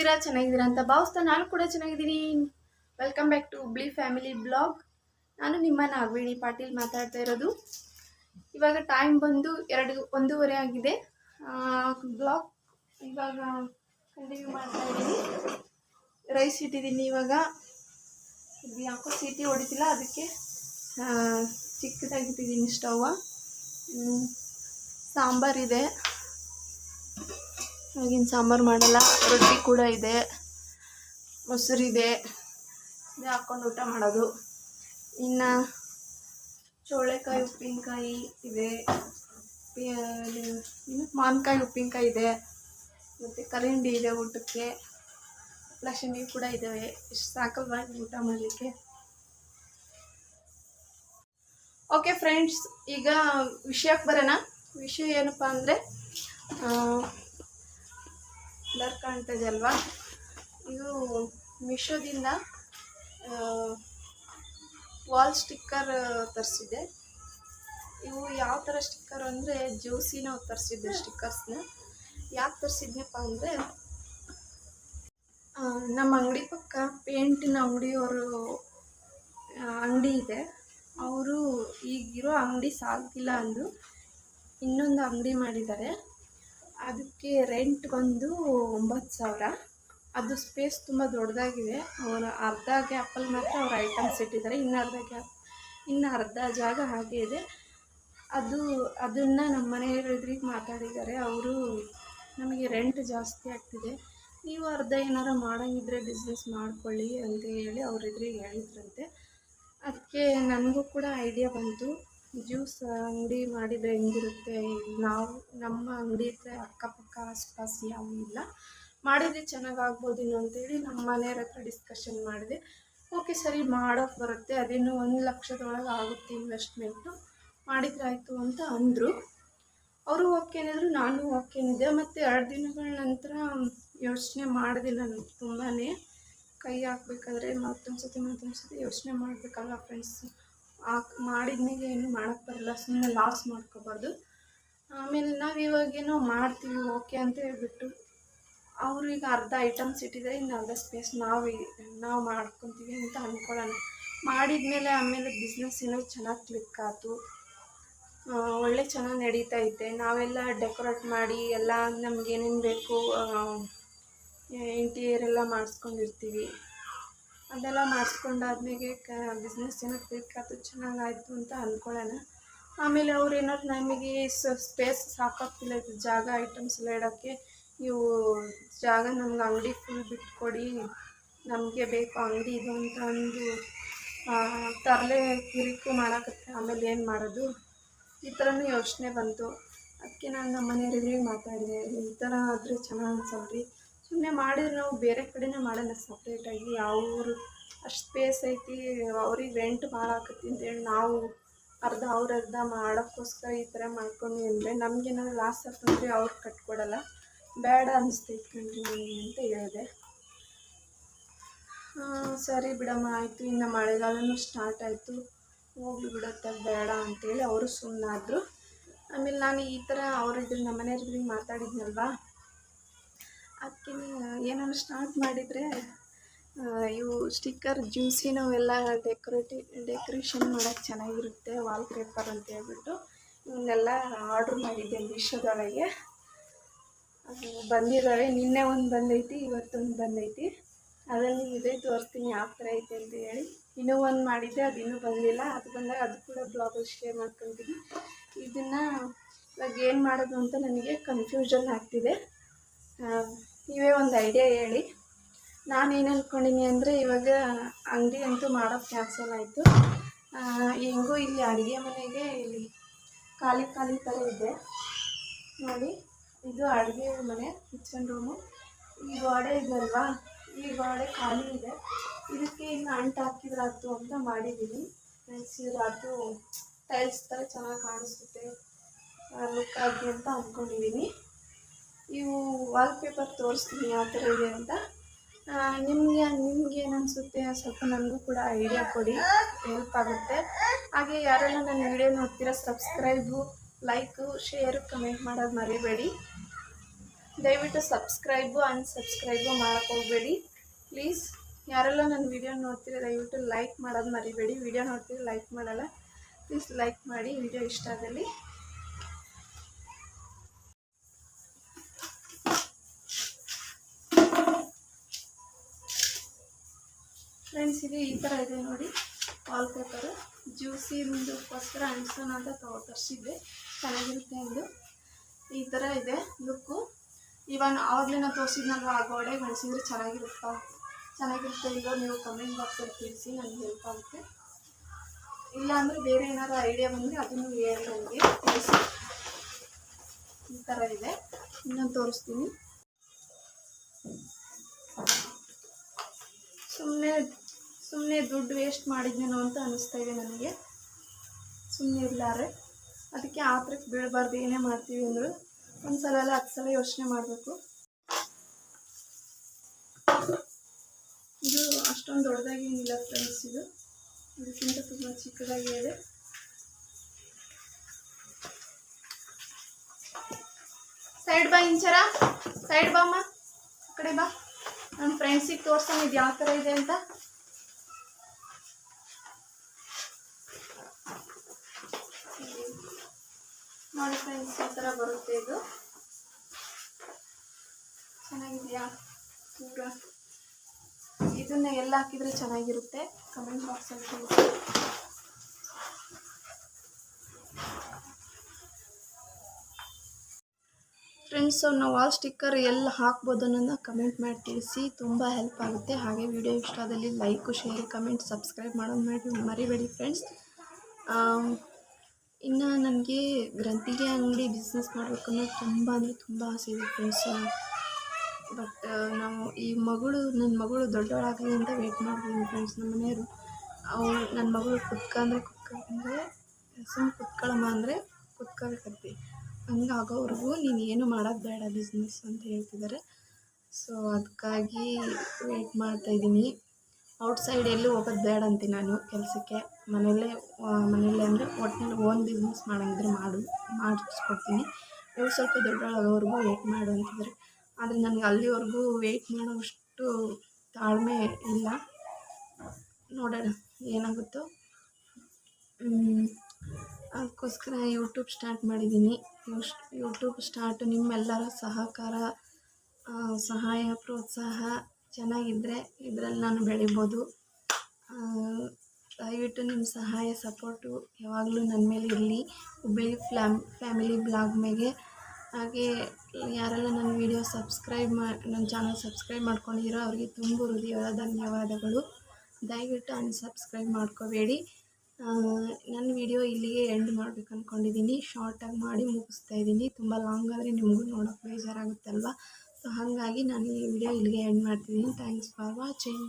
ಹೇಗಿದ್ದೀರಾ? ಚೆನ್ನಾಗಿದ್ದೀರಾ ಅಂತ ಭಾವಿಸ್ತಾ ನಾನು ಕೂಡ ಚೆನ್ನಾಗಿದ್ದೀನಿ. Welcome back to Hubli family blog. ನಾನು ನಿಮ್ಮ ನಾಗವೇಣಿ ಪಾಟೀಲ್ ಮಾತಾಡ್ತಾ ಇರೋದು. ಇವಾಗ ಟೈಮ್ ಬಂದು 1:30 ಆಗಿದೆ. ಬ್ಲಾಗ್ ಇವಾಗ ಕಂಟಿನ್ಯೂ ಮಾಡ್ತಾ ಇದ್ದೀನಿ. ರೈಸ್ ಇಟ್ಟಿದ್ದೀನಿ. ಇವಾಗ ಇದು ಯಾಕೋ ಸೀಟಿ ಹೊಡಿತಿಲ್ಲ, ಅದಕ್ಕೆ ಚಿಕ್ಕದಾಗಿಟ್ಟಿದ್ದೀನಿ ಸ್ಟವ್ವ. ಸಾಂಬಾರಿದೆ, ಆಗಿನ ಸಾಂಬಾರು ಮಾಡಲ್ಲ. ರೊಟ್ಟಿ ಕೂಡ ಇದೆ, ಮೊಸರಿದೆ, ಇದು ಹಾಕ್ಕೊಂಡು ಊಟ ಮಾಡೋದು. ಇನ್ನು ಚೋಳೆಕಾಯಿ ಉಪ್ಪಿನಕಾಯಿ ಇದೆ, ಮಾವಿನಕಾಯಿ ಉಪ್ಪಿನಕಾಯಿ ಇದೆ, ಮತ್ತು ಕರಿಂಡಿ ಇದೆ ಊಟಕ್ಕೆ, ಲಕ್ಷಣಿ ಕೂಡ ಇದ್ದಾವೆ. ಇಷ್ಟು ಸಾಕಲ್ವಾ ಊಟ ಮಾಡಲಿಕ್ಕೆ. ಓಕೆ ಫ್ರೆಂಡ್ಸ್, ಈಗ ವಿಷಯಕ್ಕೆ ಬರೋಣ. ವಿಷಯ ಏನಪ್ಪ ಅಂದರೆ, ಬ್ಲರ್ ಕಾಣ್ತದೆ ಅಲ್ವಾ, ಇದು ಮೀಶೋದಿಂದ ವಾಲ್ ಸ್ಟಿಕ್ಕರ್ ತರಿಸಿದ್ದೆ. ಇವು ಯಾವ ಥರ ಸ್ಟಿಕ್ಕರ್ ಅಂದರೆ, ಜ್ಯೂಸಿನ ತರಿಸಿದ್ದೆ ಸ್ಟಿಕ್ಕರ್ಸ್ನ. ಯಾಕೆ ತರಿಸಿದ್ನಪ್ಪ ಅಂದರೆ, ನಮ್ಮ ಅಂಗಡಿ ಪಕ್ಕ ಪೇಂಟಿನ ಅಂಗಡಿಯವರು ಅಂಗಡಿ ಇದೆ. ಅವರು ಈಗಿರೋ ಅಂಗಡಿ ಸಾಲ್ತಿಲ್ಲ ಅಂದು ಇನ್ನೊಂದು ಅಂಗಡಿ ಮಾಡಿದ್ದಾರೆ. ಅದಕ್ಕೆ ರೆಂಟ್ ಬಂದು 9,000. ಅದು ಸ್ಪೇಸ್ ತುಂಬ ದೊಡ್ಡದಾಗಿದೆ. ಅವರ ಅರ್ಧ ಗ್ಯಾಪಲ್ಲಿ ಮಾತ್ರ ಅವ್ರ ಐಟಮ್ಸ್ ಇಟ್ಟಿದ್ದಾರೆ, ಇನ್ನು ಅರ್ಧ ಜಾಗ ಹಾಗೆ ಇದೆ. ಅದನ್ನು ನಮ್ಮ ಮನೆಯವರೆದುರಿಗೆ ಮಾತಾಡಿದ್ದಾರೆ. ಅವರು ನಮಗೆ ರೆಂಟ್ ಜಾಸ್ತಿ ಆಗ್ತಿದೆ, ನೀವು ಅರ್ಧ ಏನಾರು ಮಾಡೋಂಗಿದ್ರೆ ಬಿಸ್ನೆಸ್ ಮಾಡ್ಕೊಳ್ಳಿ ಅಂತ ಹೇಳಿ ಅವರೆದುರಿಗೆ ಹೇಳಿದ್ರಂತೆ. ಅದಕ್ಕೆ ನನಗೂ ಕೂಡ ಐಡಿಯಾ ಬಂತು, ಜ್ಯೂಸ್ ಅಂಗಡಿ ಮಾಡಿದರೆ ಹೆಂಗಿರುತ್ತೆ. ನಮ್ಮ ಅಂಗಡಿ ಹತ್ರ ಅಕ್ಕಪಕ್ಕ ಆಸ್ಪಾಸ್ ಯಾವೂ ಇಲ್ಲ, ಮಾಡಿದರೆ ಚೆನ್ನಾಗಾಗ್ಬೋದೇನೋ ಅಂತೇಳಿ ನಮ್ಮ ಮನೆಯವ್ರ ಹತ್ರ ಡಿಸ್ಕಷನ್ ಮಾಡಿದೆ. ಓಕೆ ಸರಿ, ಮಾಡೋಕ್ಕೆ ಬರುತ್ತೆ, ಅದೇನು 1 ಲಕ್ಷದೊಳಗೆ ಆಗುತ್ತೆ ಇನ್ವೆಸ್ಟ್ಮೆಂಟು, ಮಾಡಿದ್ರೆ ಆಯಿತು ಅಂತ ಅಂದರು. ಅವರು ಓಕೆ ಅಂದರು, ನಾನು ಓಕೆ ಅಂದೆ. ಮತ್ತು 2 ದಿನಗಳ ನಂತರ ಯೋಚನೆ ಮಾಡಿದೆ. ನಾನು ತುಂಬಾ ಕೈ ಹಾಕಬೇಕಾದ್ರೆ ಮತ್ತೊಂದು ಸತಿ ಯೋಚನೆ ಮಾಡಬೇಕಲ್ಲ ಫ್ರೆಂಡ್ಸ್. ಮಾಡಿದ್ಮೇಲೆ ಏನು ಮಾಡೋಕ್ಕೆ ಬರಲ್ಲ, ಸುಮ್ಮನೆ ಲಾಸ್ ಮಾಡ್ಕೋಬಾರ್ದು. ಆಮೇಲೆ ನಾವು ಇವಾಗೇನೋ ಮಾಡ್ತೀವಿ ಓಕೆ ಅಂತ ಹೇಳ್ಬಿಟ್ಟು, ಅವರು ಈಗ ಅರ್ಧ ಐಟಮ್ಸ್ ಇಟ್ಟಿದ್ದಾರೆ, ಇನ್ನು ಅರ್ಧ ಸ್ಪೇಸ್ ನಾವು ಮಾಡ್ಕೊತೀವಿ ಅಂತ ಅಂದ್ಕೊಳ್ಳೋಣ. ಮಾಡಿದ್ಮೇಲೆ ಆಮೇಲೆ ಬಿಸ್ನೆಸ್ ಏನೋ ಚೆನ್ನಾಗಿ ಕ್ಲಿಕ್ ಆಯಿತು, ಒಳ್ಳೆ ಚೆನ್ನಾಗಿ ನಡೀತಾ ಇದೆ. ನಾವೆಲ್ಲ ಡೆಕೋರೇಟ್ ಮಾಡಿ ಎಲ್ಲ ನಮಗೇನೇನು ಬೇಕು ಇಂಟೀರಿಯರ್ ಎಲ್ಲ ಮಾಡಿಸ್ಕೊಂಡಿರ್ತೀವಿ. ಅದೆಲ್ಲ ಮಾಡಿಸ್ಕೊಂಡಾದ್ಮೇಲೆ ಬಿಸ್ನೆಸ್ ಏನೋ ಕ್ಲಿಕ್ ಆಯಿತು, ಚೆನ್ನಾಗಾಯಿತು ಅಂತ ಅಂದ್ಕೊಳ್ಳೋಣ. ಆಮೇಲೆ ಅವ್ರು ಏನಾದ್ರು ನಮಗೆ ಸ್ಪೇಸ್ ಸಾಕಾಗ್ತಿಲ್ಲ, ಇದು ಜಾಗ ಐಟಮ್ಸ್ ಎಲ್ಲ ಇಡೋಕ್ಕೆ, ನೀವು ಜಾಗ ನಮ್ಗೆ ಅಂಗಡಿ ಫುಲ್ ಬಿಟ್ಕೊಡಿ, ನಮಗೆ ಬೇಕು ಅಂಗಡಿ ಇದು ಅಂತ ಅಂದು ತರಲೆ ಕಿರಿಕು ಮಾಡೋಕತ್ತೆ. ಆಮೇಲೆ ಏನು ಮಾಡೋದು, ಈ ಥರನೂ ಯೋಚನೆ ಬಂತು. ಅದಕ್ಕೆ ನಾನು ನಮ್ಮ ಮನೆಯವರಿಗೆ ಮಾತಾಡಿದೆ, ಈ ಥರ ಆದರೆ ಚೆನ್ನಾಗಿ ಅನ್ಸಲ್ರಿ, ಸುಮ್ಮನೆ ಮಾಡಿದ್ರೆ ನಾವು ಬೇರೆ ಕಡೆನೇ ಮಾಡೋಣ ಸಪ್ರೇಟಾಗಿ. ಅವರು ಅಷ್ಟು ಸ್ಪೇಸ್ ಐತಿ, ಅವ್ರಿಗೆ ರೆಂಟ್ ಭಾಳ ಆಕತಿ ಅಂತೇಳಿ ನಾವು ಅರ್ಧ ಮಾಡೋಕ್ಕೋಸ್ಕರ ಈ ಥರ ಮಾಡ್ಕೊಂಡು ಅಂದರೆ ನಮಗೇನಾದ್ರು ಲಾಸ್ ಆಗ್ತಂದ್ರೆ ಅವ್ರು ಕಟ್ಕೊಡಲ್ಲ, ಬೇಡ ಅನಿಸ್ತೈತೆ ಕಣ್ರಿ ನನಗೆ ಅಂತ ಹೇಳಿದೆ. ಸರಿ ಬಿಡಮ್ಮ ಆಯಿತು, ಇನ್ನು ಮಳೆಗಾಲನೂ ಸ್ಟಾರ್ಟ್ ಆಯಿತು, ಹೋಗ್ಲಿ ಬಿಡತ್ತೆ ಬೇಡ ಅಂತೇಳಿ ಅವರು ಸುಮ್ಮನಾದರು. ಆಮೇಲೆ ನಾನು ಈ ಥರ ಅವರಿದ್ರೆ ನಮ್ಮ ಮನೆಯವ್ರಿಗೆ ಮಾತಾಡಿದ್ನಲ್ವಾ, ಅದಕ್ಕೆ ಏನಾದ್ರು ಸ್ಟಾರ್ಟ್ ಮಾಡಿದರೆ ಇವು ಸ್ಟಿಕ್ಕರ್ ಜ್ಯೂಸಿನವೆಲ್ಲ ಡೆಕೋರೇಷನ್ ಮಾಡೋಕ್ಕೆ ಚೆನ್ನಾಗಿರುತ್ತೆ, ವಾಲ್ ಪೇಪರ್ ಅಂತ ಹೇಳ್ಬಿಟ್ಟು ಇವನ್ನೆಲ್ಲ ಆರ್ಡ್ರ್ ಮಾಡಿದ್ದೆ ಮೀಶೋದೊಳಗೆ. ಬಂದಿದ್ದಾವೆ, ನಿನ್ನೆ ಒಂದು ಬಂದೈತಿ, ಇವತ್ತೊಂದು ಬಂದೈತಿ. ಅದನ್ನು ಇದೇ ತೋರಿಸ್ತೀನಿ ಯಾವ ಥರ ಐತೆ ಅಂತ ಹೇಳಿ. ಇನ್ನೂ ಒಂದು ಮಾಡಿದ್ದೆ, ಅದು ಇನ್ನೂ ಬಂದಿಲ್ಲ, ಅದು ಬಂದಾಗ ಅದು ಕೂಡ ಬ್ಲಾಗಲ್ಲಿ ಶೇರ್ ಮಾಡ್ಕೊತೀನಿ. ಇದನ್ನು ಇವಾಗ ಏನು ಮಾಡೋದು ಅಂತ ನನಗೆ ಕನ್ಫ್ಯೂಷನ್ ಆಗ್ತಿದೆ. ನೀವೇ ಒಂದು ಐಡಿಯಾ ಹೇಳಿ. ನಾನೇನು ಅಂದ್ಕೊಂಡಿನಿ ಅಂದರೆ, ಇವಾಗ ಅಂಗಡಿ ಅಂತೂ ಮಾಡೋದು ಕ್ಯಾನ್ಸಲ್ ಆಯಿತು. ಹೆಂಗೂ ಇಲ್ಲಿ ಅಡುಗೆ ಮನೆಗೆ ಇಲ್ಲಿ ಖಾಲಿ ಥರ ಇದೆ ನೋಡಿ, ಇದು ಅಡುಗೆ ಮನೆ, ಕಿಚನ್ ರೂಮು. ಈ ಗೋಡೆ ಇದಲ್ವಾ, ಈ ಗೋಡೆ ಖಾಲಿ ಇದೆ, ಇದಕ್ಕೆ ಇನ್ನು ಅಂಟು ಹಾಕಿದ್ರಾಯ್ತು ಅಂತ ಮಾಡಿದ್ದೀನಿ. ಅದು ಟೈಲ್ಸ್ ಥರ ಚೆನ್ನಾಗಿ ಕಾಣಿಸುತ್ತೆ, ಲುಕ್ ಆಗಿ ಅಂತ ಅಂದ್ಕೊಂಡಿದ್ದೀನಿ. ಇವು ವಾಲ್ಪೇಪರ್ ತೋರಿಸ್ತೀನಿ ಯಾವ ಥರ ಇದೆ ಅಂತ. ನಿಮ್ಗೆ ಏನು ಅನಿಸುತ್ತೆ ಸ್ವಲ್ಪ ನನಗೂ ಕೂಡ ಐಡಿಯಾ ಕೊಡಿ, ಹೆಲ್ಪ್ ಆಗುತ್ತೆ. ಹಾಗೆ ಯಾರೆಲ್ಲ ನನ್ನ ವಿಡಿಯೋ ನೋಡ್ತೀರಾ ಸಬ್ಸ್ಕ್ರೈಬು, ಲೈಕು, ಶೇರು, ಕಮೆಂಟ್ ಮಾಡೋದು ಮರಿಬೇಡಿ. ದಯವಿಟ್ಟು ಸಬ್ಸ್ಕ್ರೈಬು ಅನ್ಸಬ್ಸ್ಕ್ರೈಬು ಮಾಡೋಕ್ಕೆ ಹೋಗಬೇಡಿ ಪ್ಲೀಸ್. ಯಾರೆಲ್ಲ ನನ್ನ ವಿಡಿಯೋ ನೋಡ್ತೀರಿ ದಯವಿಟ್ಟು ಲೈಕ್ ಮಾಡೋದು ಮರಿಬೇಡಿ. ವಿಡಿಯೋ ನೋಡ್ತೀರಿ ಲೈಕ್ ಮಾಡಲ್ಲ, ಪ್ಲೀಸ್ ಲೈಕ್ ಮಾಡಿ ವಿಡಿಯೋ ಇಷ್ಟ ಆದಲ್ಲಿ. ಫ್ರೆಂಡ್ಸ್, ಇದು ಈ ಥರ ಇದೆ ನೋಡಿ ವಾಲ್ ಪೇಪರು. ಜ್ಯೂಸಿಂದಕ್ಕೋಸ್ಕರ ಅಂಟಿಸೋಣ ಅಂತ ತರಿಸಿದ್ದೆ, ಚೆನ್ನಾಗಿರುತ್ತೆ ಎಂದು. ಈ ಥರ ಇದೆ ಲುಕ್ಕು. ಇವನ್ ಆವಾಗಲೇ ನಾನು ತೋರಿಸಿದ್ನಲ್ವ, ಆ ಗೋಡೆಗೆ ಅಂಟಿಸಿದ್ರೆ ಚೆನ್ನಾಗಿರುತ್ತೆ ಇಲ್ಲೋ ನೀವು ಕಮೆಂಟ್ ಬಾಕ್ಸಲ್ಲಿ ತಿಳಿಸಿ, ನನಗೆ ಹೆಲ್ಪ್ ಆಗುತ್ತೆ. ಇಲ್ಲಾಂದರೆ ಬೇರೆ ಏನಾದ್ರು ಐಡಿಯಾ ಬಂದರೆ ಅದನ್ನು ಹೇಳಿ ನನಗೆ ತಿಳಿಸಿ. ಈ ಥರ ಇದೆ, ಇನ್ನೊಂದು ತೋರಿಸ್ತೀನಿ. ಸುಮ್ಮನೆ ದುಡ್ಡು ವೇಸ್ಟ್ ಮಾಡಿದ್ನೇನೋ ಅಂತ ಅನ್ನಿಸ್ತಾ ಇದೆ ನನಗೆ. ಸುಮ್ಮನೆ ಇರಲಾರೆ, ಅದಕ್ಕೆ ಆತ್ರಕ್ಕೆ ಬೀಳಬಾರ್ದು. ಏನೇ ಮಾಡ್ತೀವಿ ಅಂದರೂ ಒಂದು ಸಲ ಅಲ್ಲ 10 ಸಲ ಯೋಚನೆ ಮಾಡಬೇಕು. ಇದು ಅಷ್ಟೊಂದು ದೊಡ್ಡದಾಗಿ ಏನಿಲ್ಲ ಫ್ರೆಂಡ್ಸ್, ಇದಕ್ಕಿಂತ ತುಂಬ ಚಿಕ್ಕದಾಗಿ ಇದೆ. ಸೈಡ್ ಬಾ ಇಂಚರ, ಸೈಡ್ ಬಾಮ್ಮ, ಆ ಕಡೆ ಬಾ. ನನ್ನ ಫ್ರೆಂಡ್ಸಿಗೆ ತೋರ್ಸೋಣ ಇದು ಯಾವ ಥರ ಇದೆ ಅಂತ. ನೋಡಿ ಫ್ರೆಂಡ್ಸ್, ಈ ಥರ ಬರುತ್ತೆ ಇದು. ಚೆನ್ನಾಗಿದೆಯಾ? ಪೂರ ಇದನ್ನ ಎಲ್ಲ ಹಾಕಿದರೆ ಚೆನ್ನಾಗಿರುತ್ತೆ, ಕಮೆಂಟ್ ಬಾಕ್ಸಲ್ಲಿ ತಿಳಿಸಿ. ಫ್ರೆಂಡ್ಸ್, ನಾವು ವಾಲ್ ಸ್ಟಿಕ್ಕರ್ ಎಲ್ಲ ಹಾಕ್ಬೋದು ಅನ್ನೋದನ್ನ ಕಮೆಂಟ್ ಮಾಡಿ ತಿಳಿಸಿ, ತುಂಬ ಹೆಲ್ಪ್ ಆಗುತ್ತೆ. ಹಾಗೆ ವಿಡಿಯೋ ಇಷ್ಟ ಆದಲ್ಲಿ ಲೈಕು, ಶೇರ್, ಕಮೆಂಟ್, ಸಬ್ಸ್ಕ್ರೈಬ್ ಮಾಡೋದು ಮರಿಬೇಡಿ ಫ್ರೆಂಡ್ಸ್. ಇನ್ನು ನನಗೆ ಗ್ರಂಥಿಗೆ ಅಂಗಡಿ ಬಿಸ್ನೆಸ್ ಮಾಡಬೇಕು ಅನ್ನೋದು ತುಂಬ ಅಂದರೆ ತುಂಬ ಆಸೆ ಇದೆ ಫ್ರೆಂಡ್ಸ್. ಬಟ್ ನಾವು ನನ್ನ ಮಗಳು ದೊಡ್ಡವಳಾಗಲಿ ಅಂತ ವೆಯ್ಟ್ ಮಾಡ್ತೀನಿ ಫ್ರೆಂಡ್ಸ್. ನಮ್ಮ ಮನೆಯವರು ನನ್ನ ಮಗಳು ಕುತ್ಕೊಂಡ್ರೆ ಸುಮ್ಮನೆ ಕುತ್ಕೊಳ್ಳಮ್ಮ ಅಂದರೆ ಕುತ್ಕೋಬೇಕಂತೆ. ಹಂಗಾಗೋವರೆಗೂ ನೀನು ಏನು ಮಾಡೋದು ಬೇಡ ಬಿಸ್ನೆಸ್ ಅಂತ ಹೇಳ್ತಿದ್ದಾರೆ. ಸೊ ಅದಕ್ಕಾಗಿ ವೆಯ್ಟ್ ಮಾಡ್ತಾಯಿದ್ದೀನಿ. ಔಟ್ಸೈಡ್ ಎಲ್ಲೂ ಹೋಗೋದು ಬೇಡ ಅಂತೀನಿ ನಾನು ಕೆಲಸಕ್ಕೆ. ಮನೆಯಲ್ಲೇ ಅಂದರೆ ಒಟ್ಟಿನಲ್ಲಿ ಓನ್ ಬಿಸ್ನೆಸ್ ಮಾಡೋಂಗಿದ್ರೆ ಮಾಡಿಸ್ಕೊಡ್ತೀನಿ. ಇವ್ರು ಸ್ವಲ್ಪ ದೊಡ್ಡವಳಾಗೋವರೆಗೂ ವೆಯ್ಟ್ ಮಾಡು ಅಂತಿದ್ದಾರೆ. ಆದರೆ ನನಗೆ ಅಲ್ಲಿವರೆಗೂ ವೆಯ್ಟ್ ಮಾಡೋವಷ್ಟು ತಾಳ್ಮೆ ಇಲ್ಲ. ನೋಡೋಣ ಏನಾಗುತ್ತೋ. ಅದಕ್ಕೋಸ್ಕರ ಯೂಟ್ಯೂಬ್ ಸ್ಟಾರ್ಟ್ ಮಾಡಿದ್ದೀನಿ. ಯೂಟ್ಯೂಬ್ ಸ್ಟಾರ್ಟು ನಿಮ್ಮೆಲ್ಲರ ಸಹಕಾರ, ಸಹಾಯ, ಪ್ರೋತ್ಸಾಹ ಚೆನ್ನಾಗಿದ್ದರೆ ಇದರಲ್ಲಿ ನಾನು ಬೆಳಿಬೋದು. ದಯವಿಟ್ಟು ನಿಮ್ಮ ಸಹಾಯ ಸಪೋರ್ಟು ಯಾವಾಗಲೂ ನನ್ನ ಮೇಲೆ ಇರಲಿ. ಹುಬ್ಬಳ್ಳಿ ಫ್ಯಾಮಿಲಿ ಬ್ಲಾಗ್ ಮೇಲೆ. ಹಾಗೆ ಯಾರೆಲ್ಲ ನನ್ನ ವಿಡಿಯೋ ನನ್ನ ಚಾನಲ್ ಸಬ್ಸ್ಕ್ರೈಬ್ ಮಾಡ್ಕೊಂಡಿರೋ ಅವರಿಗೆ ತುಂಬ ಹೃದಯದ ಧನ್ಯವಾದಗಳು. ದಯವಿಟ್ಟು ಅನ್ಸಬ್ಸ್ಕ್ರೈಬ್ ಮಾಡ್ಕೋಬೇಡಿ. ನನ್ನ ವಿಡಿಯೋ ಇಲ್ಲಿಗೆ ಎಂಡ್ ಮಾಡಬೇಕು ಅಂದ್ಕೊಂಡಿದ್ದೀನಿ. ಶಾರ್ಟಾಗಿ ಮಾಡಿ ಮುಗಿಸ್ತಾ ಇದ್ದೀನಿ. ತುಂಬ ಲಾಂಗ್ ಆದರೆ ನಿಮಗೂ ನೋಡೋಕ್ಕೆ ಬೇಜಾರಾಗುತ್ತಲ್ವ. ಸೊ ಹಾಗಾಗಿ ನಾನು ಈ ವಿಡಿಯೋ ಇಲ್ಲಿಗೆ ಎಂಡ್ ಮಾಡ್ತಿದ್ದೀನಿ. Thanks for watching.